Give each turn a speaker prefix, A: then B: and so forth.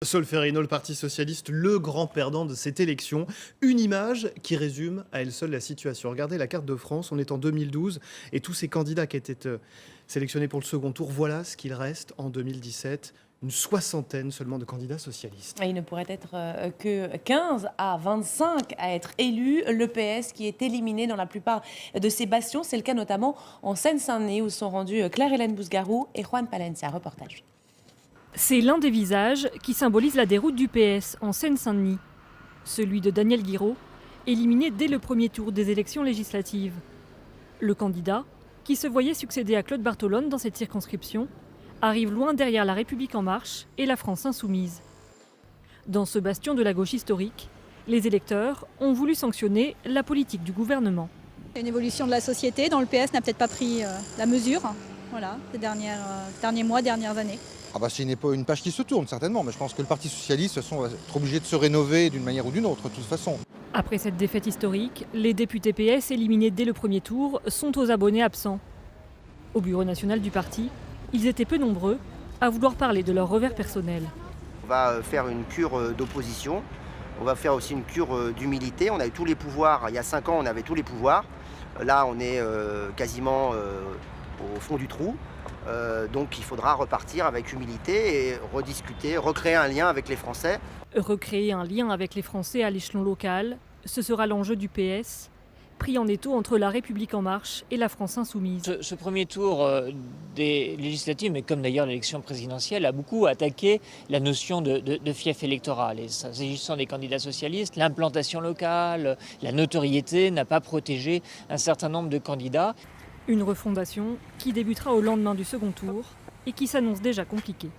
A: Solferino, le Parti socialiste, le grand perdant de cette élection. Une image qui résume à elle seule la situation. Regardez la carte de France, on est en 2012 et tous ces candidats qui étaient sélectionnés pour le second tour, voilà ce qu'il reste en 2017. Une soixantaine seulement de candidats socialistes.
B: Il ne pourrait être que 15 à 25 à être élus. Le PS qui est éliminé dans la plupart de ses bastions. C'est le cas notamment en Seine-Saint-Denis où sont rendus Claire-Hélène Bousgarou et Juan Palencia. Reportage.
C: C'est l'un des visages qui symbolise la déroute du PS en Seine-Saint-Denis. Celui de Daniel Guiraud, éliminé dès le premier tour des élections législatives. Le candidat, qui se voyait succéder à Claude Bartolone dans cette circonscription, arrive loin derrière La République En Marche et la France Insoumise. Dans ce bastion de la gauche historique, les électeurs ont voulu sanctionner la politique du gouvernement.
D: Une évolution de la société dont le PS n'a peut-être pas pris la mesure, voilà, ces derniers mois, dernières années.
E: C'est une page qui se tourne certainement, mais je pense que le Parti socialiste va être obligé de se rénover d'une manière ou d'une autre, de toute façon.
C: Après cette défaite historique, les députés PS éliminés dès le premier tour sont aux abonnés absents. Au bureau national du parti, ils étaient peu nombreux à vouloir parler de leur revers personnel.
F: On va faire une cure d'opposition, on va faire aussi une cure d'humilité. On a eu tous les pouvoirs, il y a 5 ans on avait tous les pouvoirs. Là on est quasiment au fond du trou. Donc il faudra repartir avec humilité et rediscuter, recréer un lien avec les Français.
C: Recréer un lien avec les Français à l'échelon local, ce sera l'enjeu du PS, pris en étau entre La République En Marche et la France Insoumise.
G: Ce premier tour des législatives, mais comme d'ailleurs l'élection présidentielle, a beaucoup attaqué la notion de fief électoral. Et s'agissant des candidats socialistes, l'implantation locale, la notoriété n'a pas protégé un certain nombre de candidats.
C: Une refondation qui débutera au lendemain du second tour et qui s'annonce déjà compliquée.